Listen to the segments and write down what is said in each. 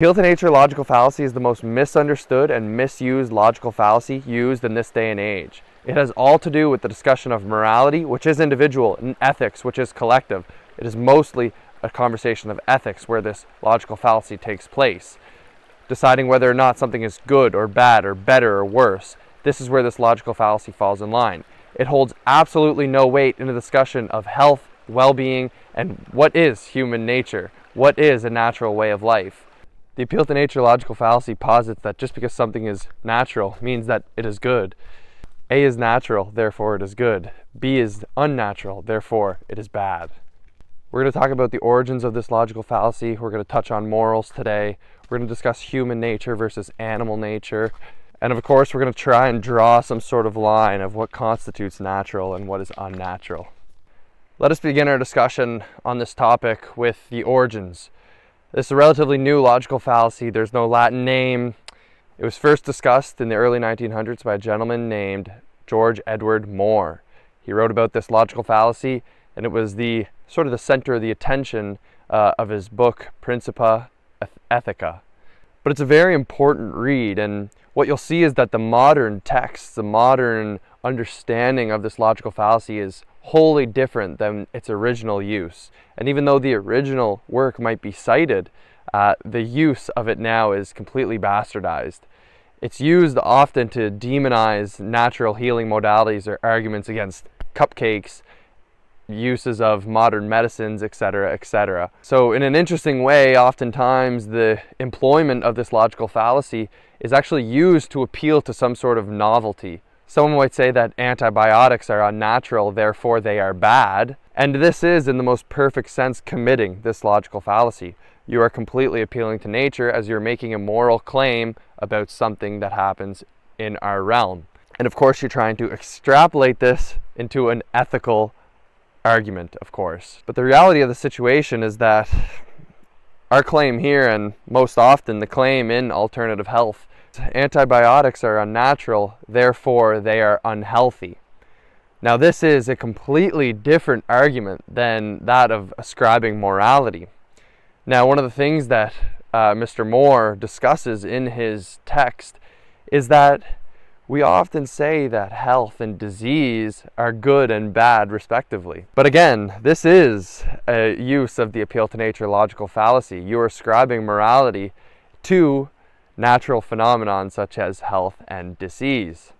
Appeal to nature logical fallacy is the most misunderstood and misused logical fallacy used in this day and age. It has all to do with the discussion of morality, which is individual, and ethics, which is collective. It is mostly a conversation of ethics where this logical fallacy takes place. Deciding whether or not something is good or bad or better or worse. This is where this logical fallacy falls in line. It holds absolutely no weight in the discussion of health, well-being, and what is human nature? What is a natural way of life? The appeal to nature logical fallacy posits that just because something is natural means that it is good. A is natural, therefore it is good. B is unnatural, therefore it is bad. We're going to talk about the origins of this logical fallacy. We're going to touch on morals today. We're going to discuss human nature versus animal nature. And of course, we're going to try and draw some sort of line of what constitutes natural and what is unnatural. Let us begin our discussion on this topic with the origins. This is a relatively new logical fallacy. There's no Latin name. It was first discussed in the early 1900s by a gentleman named George Edward Moore. He wrote about this logical fallacy, and it was the sort of the center of the attention of his book Principia Ethica. But it's a very important read, and what you'll see is that the modern text, the modern understanding of this logical fallacy is wholly different than its original use. And even though the original work might be cited, the use of it now is completely bastardized. It's used often to demonize natural healing modalities or arguments against cupcakes, uses of modern medicines, etc., etc. So in an interesting way, oftentimes the employment of this logical fallacy is actually used to appeal to some sort of novelty. Someone might say that antibiotics are unnatural, therefore they are bad. And this is, in the most perfect sense, committing this logical fallacy. You are completely appealing to nature as you're making a moral claim about something that happens in our realm. And of course, you're trying to extrapolate this into an ethical argument, of course. But the reality of the situation is that our claim here, and most often the claim in alternative health, antibiotics are unnatural, therefore they are unhealthy. Now this is a completely different argument than that of ascribing morality. Now one of the things that Mr. Moore discusses in his text is that we often say that health and disease are good and bad respectively. But again, this is a use of the appeal to nature logical fallacy. You are ascribing morality to natural phenomenon such as health and disease.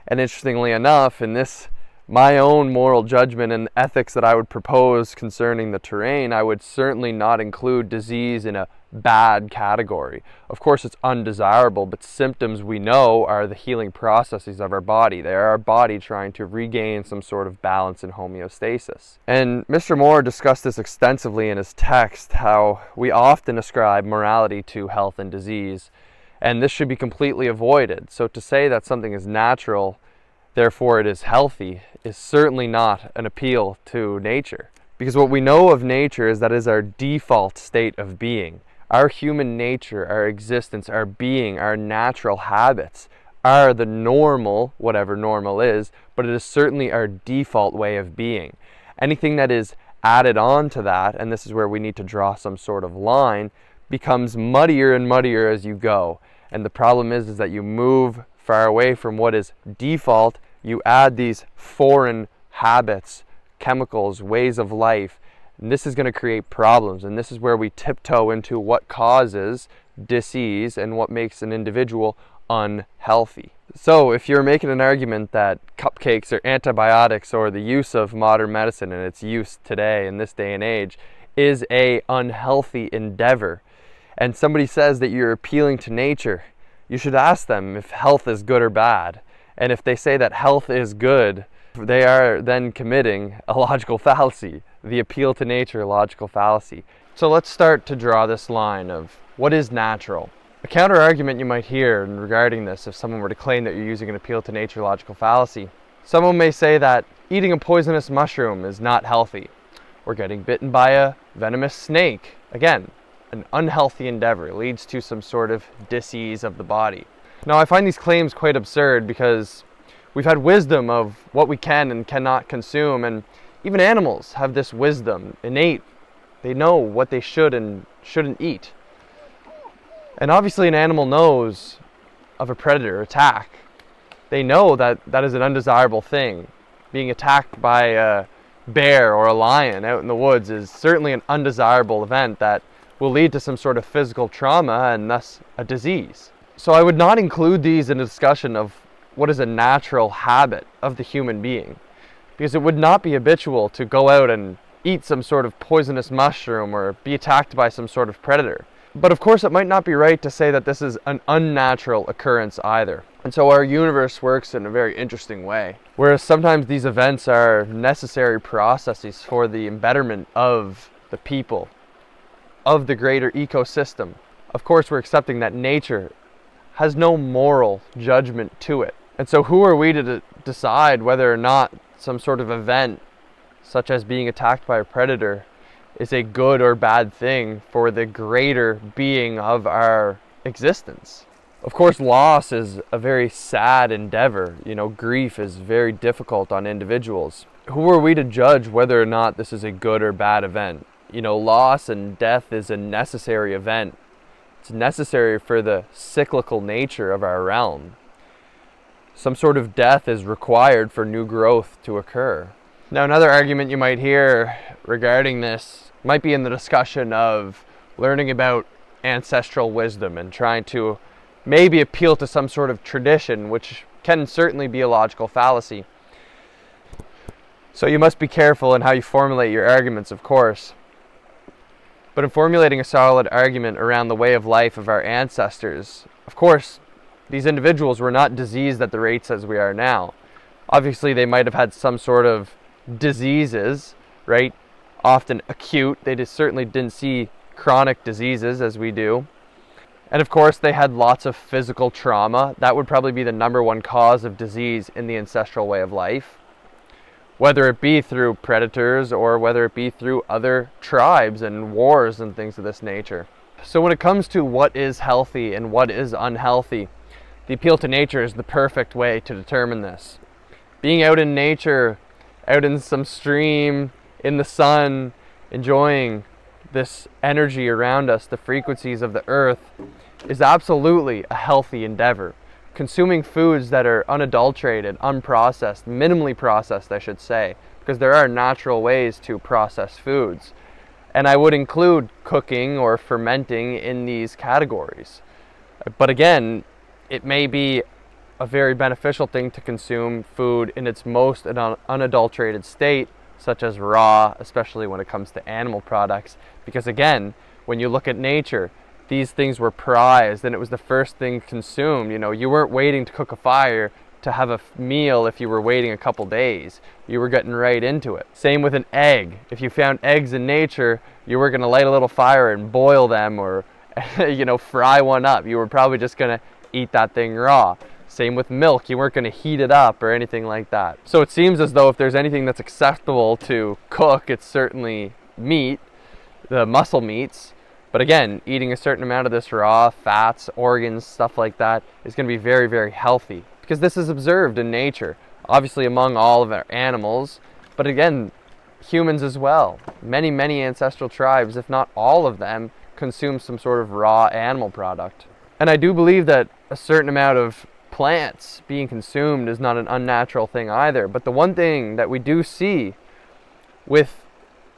And interestingly enough, in this, my own moral judgment and ethics that I would propose concerning the terrain, I would certainly not include disease in a bad category. Of course, it's undesirable, but symptoms we know are the healing processes of our body. They are our body trying to regain some sort of balance and homeostasis. And Mr. Moore discussed this extensively in his text, how we often ascribe morality to health and disease, and this should be completely avoided. So to say that something is natural, therefore it is healthy, is certainly not an appeal to nature. Because what we know of nature is that it is our default state of being. Our human nature, our existence, our being, our natural habits are the normal, whatever normal is, but it is certainly our default way of being. Anything that is added on to that, and this is where we need to draw some sort of line, becomes muddier and muddier as you go. And the problem is that you move far away from what is default, you add these foreign habits, chemicals, ways of life, and this is going to create problems. And this is where we tiptoe into what causes disease and what makes an individual unhealthy. So if you're making an argument that cupcakes or antibiotics or the use of modern medicine and its use today in this day and age is a unhealthy endeavor, and somebody says that you're appealing to nature, you should ask them if health is good or bad. And if they say that health is good, they are then committing a logical fallacy, the appeal to nature logical fallacy. So let's start to draw this line of what is natural. A counter argument you might hear regarding this, if someone were to claim that you're using an appeal to nature logical fallacy, someone may say that eating a poisonous mushroom is not healthy, or getting bitten by a venomous snake, again, an unhealthy endeavor, leads to some sort of disease of the body. Now I find these claims quite absurd because we've had wisdom of what we can and cannot consume, and even animals have this wisdom innate. They know what they should and shouldn't eat. And obviously an animal knows of a predator attack. They know that that is an undesirable thing. Being attacked by a bear or a lion out in the woods is certainly an undesirable event that will lead to some sort of physical trauma and thus a disease. So I would not include these in a discussion of what is a natural habit of the human being, because it would not be habitual to go out and eat some sort of poisonous mushroom or be attacked by some sort of predator. But of course it might not be right to say that this is an unnatural occurrence either. And so our universe works in a very interesting way. Whereas sometimes these events are necessary processes for the betterment of the people, of the greater ecosystem. Of course we're accepting that nature has no moral judgment to it. And so who are we to decide whether or not some sort of event, such as being attacked by a predator, is a good or bad thing for the greater being of our existence? Of course, loss is a very sad endeavor. You know, grief is very difficult on individuals. Who are we to judge whether or not this is a good or bad event? You know, loss and death is a necessary event. It's necessary for the cyclical nature of our realm. Some sort of death is required for new growth to occur. Now, another argument you might hear regarding this might be in the discussion of learning about ancestral wisdom and trying to maybe appeal to some sort of tradition, which can certainly be a logical fallacy. So you must be careful in how you formulate your arguments, of course. But in formulating a solid argument around the way of life of our ancestors, of course, these individuals were not diseased at the rates as we are now. Obviously, they might have had some sort of diseases, right? Often acute. They just certainly didn't see chronic diseases as we do. And of course, they had lots of physical trauma. That would probably be the #1 cause of disease in the ancestral way of life, whether it be through predators or whether it be through other tribes and wars and things of this nature. So when it comes to what is healthy and what is unhealthy, the appeal to nature is the perfect way to determine this. Being out in nature, out in some stream, in the sun, enjoying this energy around us, the frequencies of the earth, is absolutely a healthy endeavor. Consuming foods that are unadulterated, unprocessed, minimally processed, I should say, because there are natural ways to process foods. And I would include cooking or fermenting in these categories. But again, it may be a very beneficial thing to consume food in its most unadulterated state, such as raw, especially when it comes to animal products. Because again, when you look at nature, these things were prized and it was the first thing consumed. You know, you weren't waiting to cook a fire to have a meal if you were waiting a couple days. You were getting right into it. Same with an egg. If you found eggs in nature, you were going to light a little fire and boil them or, you know, fry one up. You were probably just going to eat that thing raw. Same with milk. You weren't going to heat it up or anything like that. So it seems as though if there's anything that's acceptable to cook, it's certainly meat, the muscle meats. But again, eating a certain amount of this raw, fats, organs, stuff like that is going to be very, very healthy. Because this is observed in nature, obviously among all of our animals, but again, humans as well. Many, many ancestral tribes, if not all of them, consume some sort of raw animal product. And I do believe that a certain amount of plants being consumed is not an unnatural thing either. But the one thing that we do see with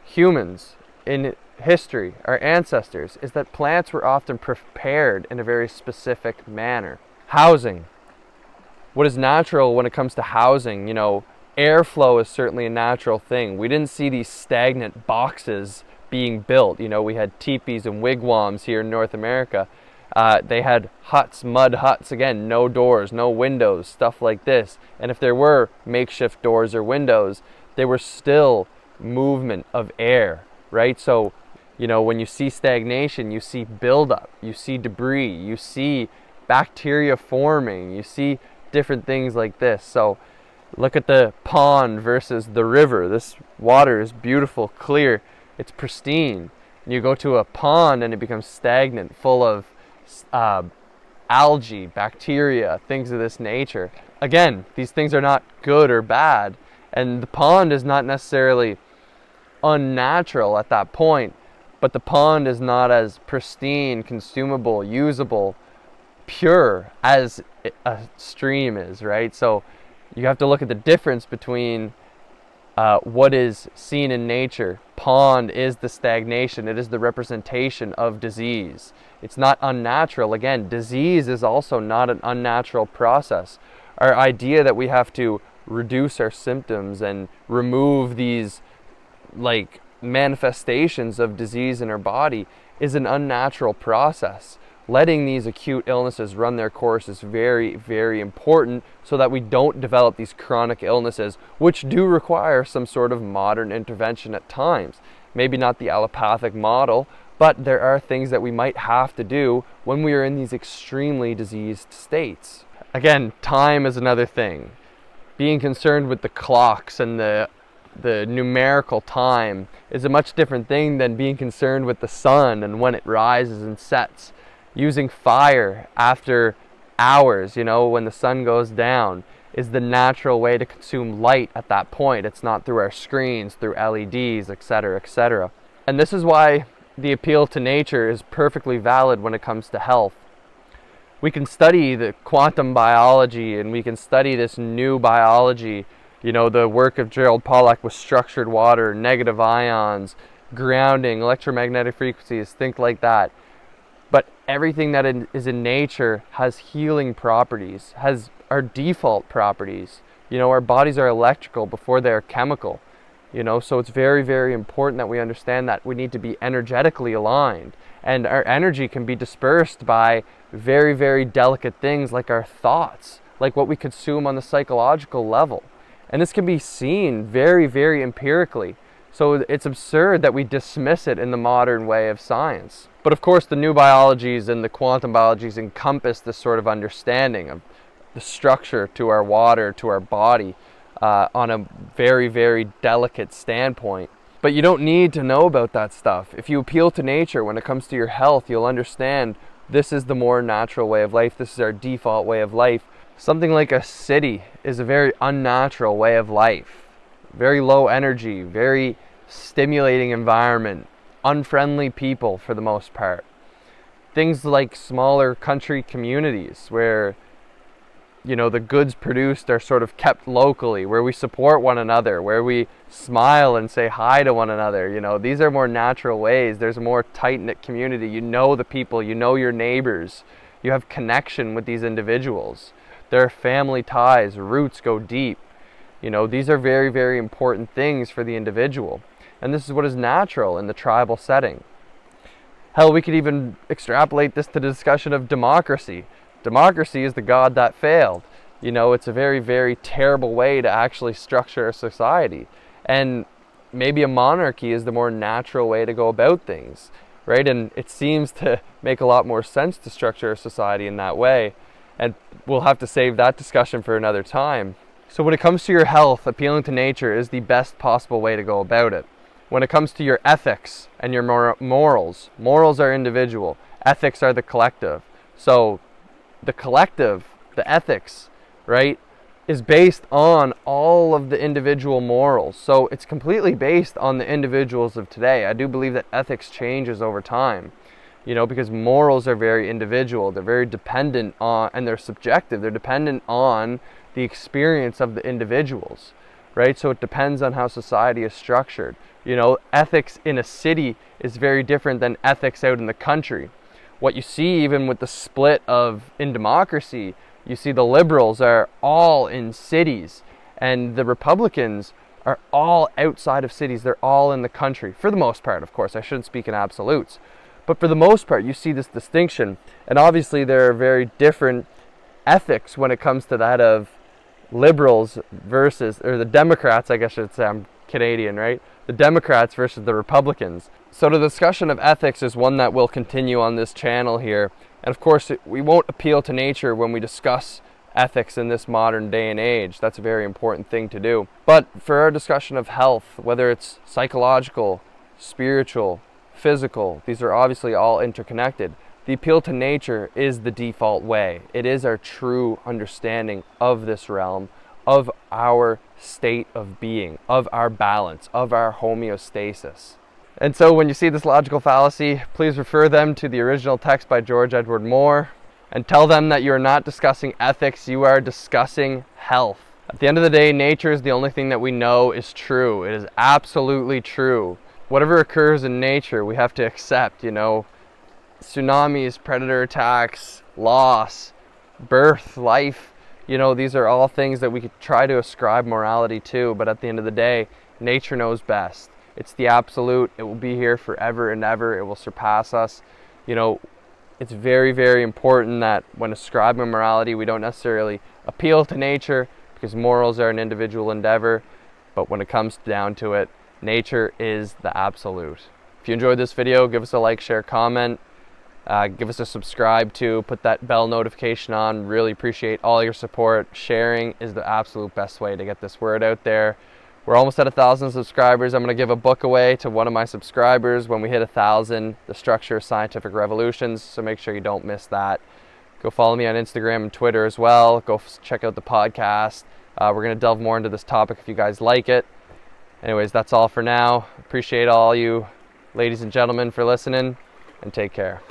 humans in history, our ancestors, is that plants were often prepared in a very specific manner. Housing. What is natural when it comes to housing? You know, airflow is certainly a natural thing. We didn't see these stagnant boxes being built. You know, we had teepees and wigwams here in North America. They had huts, mud huts, again, no doors, no windows, stuff like this. And if there were makeshift doors or windows, they were still movement of air, right? So, you know, when you see stagnation, you see buildup, you see debris, you see bacteria forming, you see different things like this. So look at the pond versus the river. This water is beautiful, clear, it's pristine. And you go to a pond and it becomes stagnant, full of algae, bacteria, things of this nature. Again, these things are not good or bad, and the pond is not necessarily unnatural at that point, but the pond is not as pristine, consumable, usable, pure as a stream is, right? So you have to look at the difference between what is seen in nature. Pond is the stagnation. It is the representation of disease. It's not unnatural. Again, disease is also not an unnatural process. Our idea that we have to reduce our symptoms and remove these like manifestations of disease in our body is an unnatural process. Letting these acute illnesses run their course is very, very important so that we don't develop these chronic illnesses, which do require some sort of modern intervention at times. Maybe not the allopathic model, but there are things that we might have to do when we are in these extremely diseased states. Again, time is another thing. Being concerned with the clocks and the numerical time is a much different thing than being concerned with the sun and when it rises and sets. Using fire after hours, you know, when the sun goes down, is the natural way to consume light at that point. It's not through our screens, through LEDs, etc., etc. And this is why the appeal to nature is perfectly valid when it comes to health. We can study the quantum biology and we can study this new biology, you know, the work of Gerald Pollack with structured water, negative ions, grounding, electromagnetic frequencies, think like that. But everything that is in nature has healing properties, has our default properties. You know, our bodies are electrical before they're chemical. You know, so it's very, very important that we understand that we need to be energetically aligned. And our energy can be dispersed by very, very delicate things like our thoughts, like what we consume on the psychological level. And this can be seen very, very empirically. So it's absurd that we dismiss it in the modern way of science. But of course, the new biologies and the quantum biologies encompass this sort of understanding of the structure to our water, to our body, on a very, very delicate standpoint. But you don't need to know about that stuff. If you appeal to nature when it comes to your health, you'll understand this is the more natural way of life. This is our default way of life. Something like a city is a very unnatural way of life. Very low energy, very stimulating environment, unfriendly people for the most part. Things like smaller country communities where, you know, the goods produced are sort of kept locally, where we support one another, where we smile and say hi to one another. You know, these are more natural ways. There's a more tight-knit community. You know the people, you know your neighbors. You have connection with these individuals. There are family ties, roots go deep. You know, these are very, very important things for the individual. And this is what is natural in the tribal setting. Hell, we could even extrapolate this to the discussion of democracy. Democracy is the god that failed. You know, it's a very, very terrible way to actually structure a society. And maybe a monarchy is the more natural way to go about things, right? And it seems to make a lot more sense to structure a society in that way. And we'll have to save that discussion for another time. So when it comes to your health, appealing to nature is the best possible way to go about it. When it comes to your ethics and your morals, morals are individual, ethics are the collective. So the collective, the ethics, right, is based on all of the individual morals. So it's completely based on the individuals of today. I do believe that ethics changes over time, you know, because morals are very individual. They're very dependent on, and they're subjective. They're dependent on the experience of the individuals, right? So it depends on how society is structured. You know, ethics in a city is very different than ethics out in the country. What you see even with the split in democracy, you see the liberals are all in cities and the Republicans are all outside of cities. They're all in the country, for the most part, of course. I shouldn't speak in absolutes. But for the most part, you see this distinction. And obviously there are very different ethics when it comes to that of liberals versus, or the Democrats, I guess I should say, I'm Canadian, right? The Democrats versus the Republicans. So the discussion of ethics is one that will continue on this channel here. And of course, we won't appeal to nature when we discuss ethics in this modern day and age. That's a very important thing to do. But for our discussion of health, whether it's psychological, spiritual, physical, these are obviously all interconnected. The appeal to nature is the default way. It is our true understanding of this realm, of our state of being, of our balance, of our homeostasis. And so when you see this logical fallacy, please refer them to the original text by George Edward Moore and tell them that you are not discussing ethics, you are discussing health. At the end of the day, nature is the only thing that we know is true. It is absolutely true. Whatever occurs in nature, we have to accept, tsunamis, predator attacks, loss, birth, life, these are all things that we could try to ascribe morality to, but at the end of the day, nature knows best. It's the absolute. It will be here forever and ever. It will surpass us. It's very, very important that when ascribing morality, we don't necessarily appeal to nature, because morals are an individual endeavor, but when it comes down to it, nature is the absolute. If you enjoyed this video, give us a like, share, comment, give us a subscribe too, put that bell notification on. Really appreciate all your support. Sharing is the absolute best way to get this word out there. We're almost at 1,000 subscribers. I'm going to give a book away to one of my subscribers when we hit 1,000, The Structure of Scientific Revolutions, so make sure you don't miss that. Go follow me on Instagram and Twitter as well. Go check out the podcast. We're going to delve more into this topic if you guys like it. Anyways, that's all for now. Appreciate all you ladies and gentlemen for listening, and take care.